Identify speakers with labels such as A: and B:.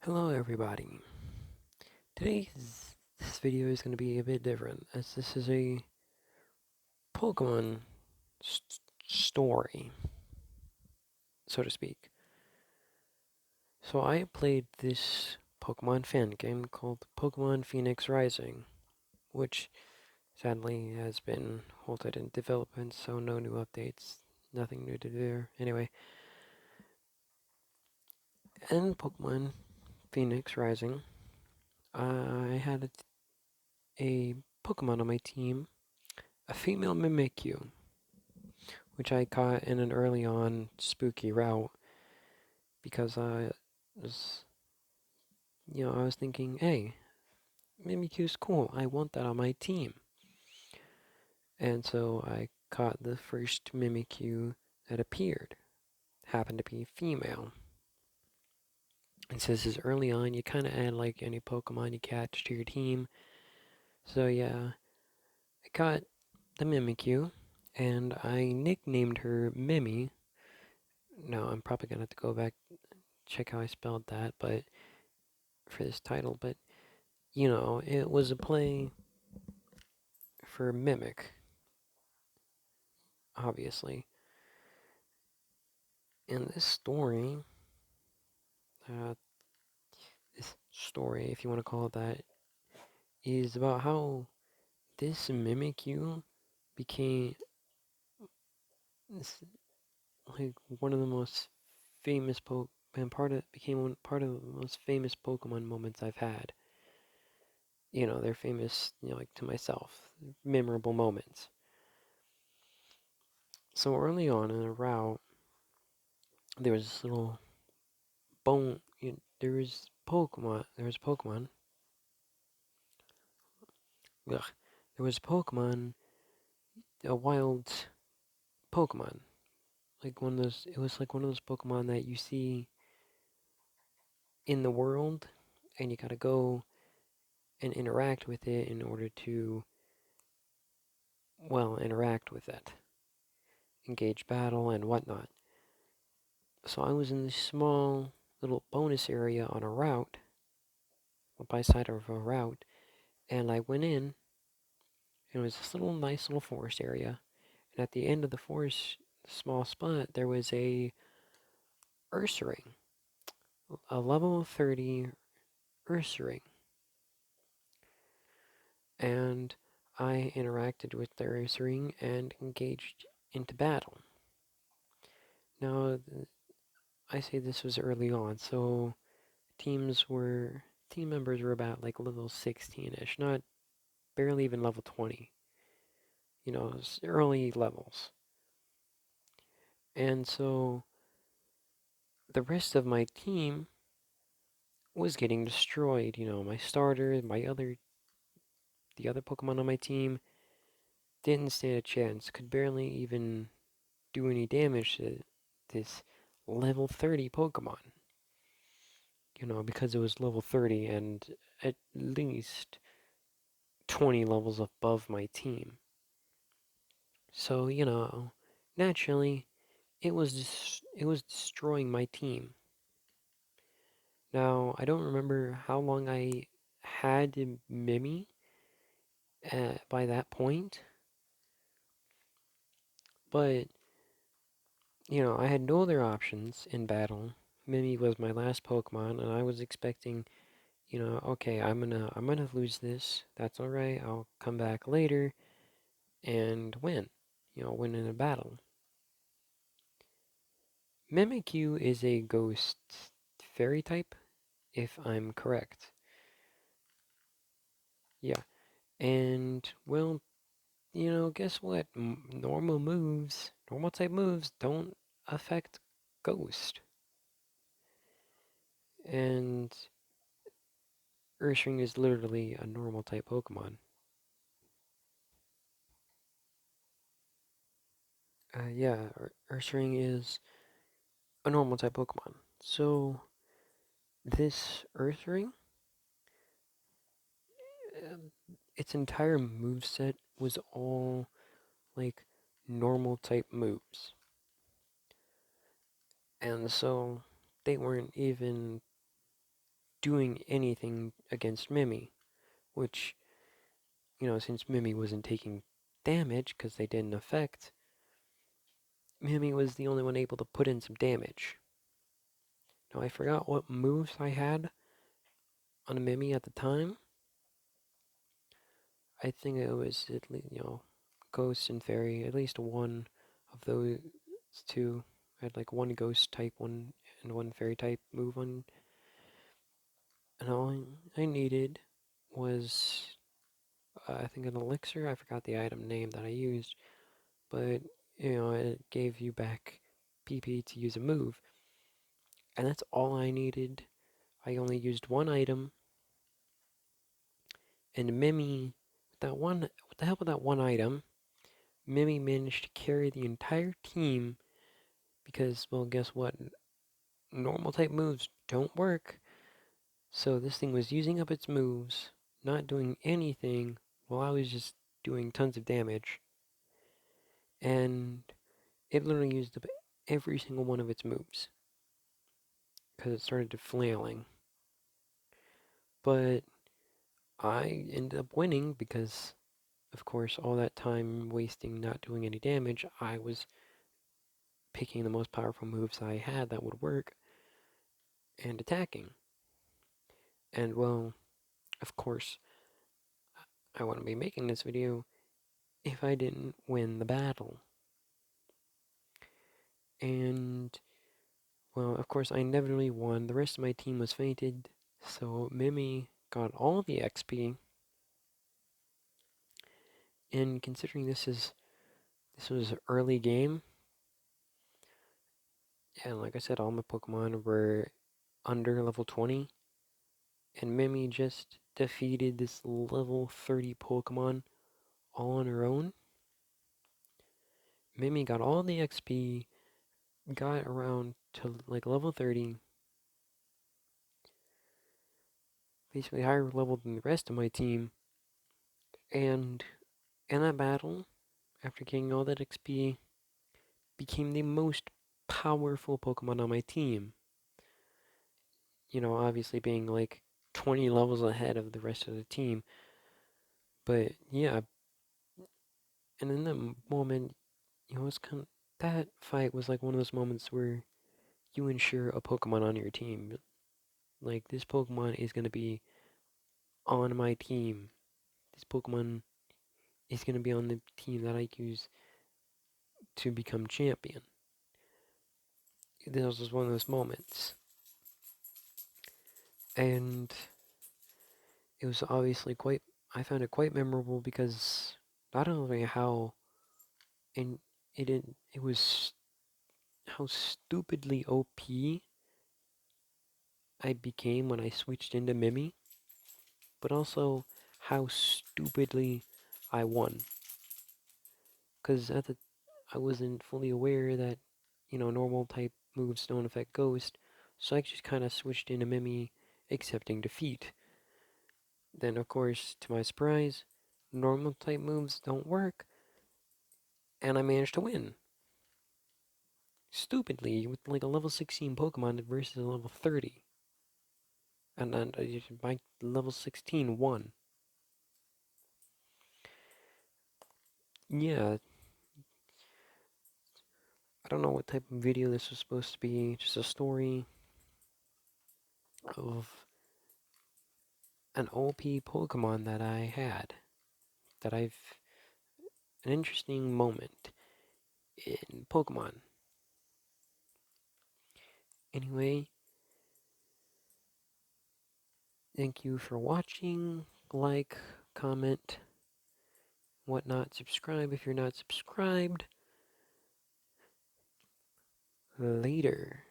A: Hello everybody. This video is going to be a bit different as this is a Pokemon story, so to speak. So I played this Pokemon fan game called Pokemon Phoenix Rising, which sadly has been halted in development, so no new updates, nothing new to do there. Anyway, in Pokemon Phoenix Rising, I had a Pokemon on my team, a female Mimikyu, which I caught in an early on spooky route because was, I was thinking, hey, Mimikyu's cool. I want that on my team. And so I caught the first Mimikyu that appeared. Happened to be female. And since it's early on, you kind of add like any Pokemon you catch to your team. So yeah, I caught the Mimikyu, and I nicknamed her Mimi. Now I'm probably gonna have to go back check how I spelled that, but for this title, but it was a play for Mimic, obviously. And uh, this story, if you want to call it that, is about how this Mimikyu became this, like one of the most famous and part of the most famous Pokemon moments I've had. They're famous, like to myself, memorable moments. So early on in the route, there was this little bone. There was Pokemon. Ugh, there was Pokemon, a wild Pokemon, like one of those. It was like one of those Pokemon that you see in the world, and you gotta go and interact with it in order to, well, interact with it, engage battle and whatnot. So I was in this small little bonus area on a route, by side of a route, and I went in. And it was this little nice little forest area, and at the end of the forest, small spot, there was a Ursaring, a level 30 Ursaring, and I interacted with the Ursaring and engaged into battle. Now, I say this was early on, so team members were about like level 16ish, not barely even level 20. Early levels. And so the rest of my team was getting destroyed. My starter, the other Pokemon on my team didn't stand a chance. Could barely even do any damage to this level 30 Pokemon. Because it was level 30 and at least 20 levels above my team. So, naturally, it was destroying my team. Now, I don't remember how long I had Mimi by that point, but I had no other options in battle. Mimi was my last Pokemon, and I was expecting, okay, I'm gonna lose this. That's all right. I'll come back later and win. Win in a battle. Mimikyu is a ghost fairy type, if I'm correct. Yeah, and well, guess what? Normal type moves don't affect ghost. And Ursaring is literally a normal type Pokemon. Yeah, Ursaring is a normal type Pokemon. So this Ursaring, uh, its entire move set was all like normal type moves, and so they weren't even doing anything against Mimi, which, since Mimi wasn't taking damage because they didn't affect, Mimi was the only one able to put in some damage. Now, I forgot what moves I had on Mimi at the time. I think it was, Ghost and Fairy, at least one of those two. I had like one Ghost type one and one Fairy type move on. And all I needed was, I think, an elixir. I forgot the item name that I used, but it gave you back PP to use a move, and that's all I needed. I only used one item, and Mimi, with the help of that one item, Mimi managed to carry the entire team because, well, guess what? Normal type moves don't work, so this thing was using up its moves, not doing anything, while I was just doing tons of damage, and it literally used up every single one of its moves because it started flailing. But I ended up winning because, of course, all that time wasting not doing any damage, I was picking the most powerful moves I had that would work and attacking. And, well, of course, I wouldn't be making this video if I didn't win the battle. And, well, of course, I inevitably won. The rest of my team was fainted, so Mimi got all the XP. And considering this was an early game, and like I said, all my Pokemon were under level 20, and Mimi just defeated this level 30 Pokemon all on her own. Mimi got all the XP, got around to like level 30, basically higher level than the rest of my team, and in that battle, after getting all that XP, became the most powerful Pokemon on my team. Obviously being like 20 levels ahead of the rest of the team. But yeah, and in that moment, it's that fight was like one of those moments where you ensure a Pokemon on your team. Like, this Pokemon is going to be on my team. This Pokemon is going to be on the team that I use to become champion. This was one of those moments. And it was obviously I found it quite memorable because not only how, and it was how stupidly OP I became when I switched into Mimi, but also how stupidly I won. Because I wasn't fully aware that, normal type moves don't affect Ghost, so I just kind of switched into Mimi, accepting defeat. Then, of course, to my surprise, normal type moves don't work, and I managed to win. Stupidly, with like a level 16 Pokemon versus a level 30. And then my level 16 won. Yeah, I don't know what type of video this was supposed to be. Just a story of an OP Pokemon that I had. An interesting moment in Pokemon. Anyway, thank you for watching. Like, comment, whatnot. Subscribe if you're not subscribed. Later.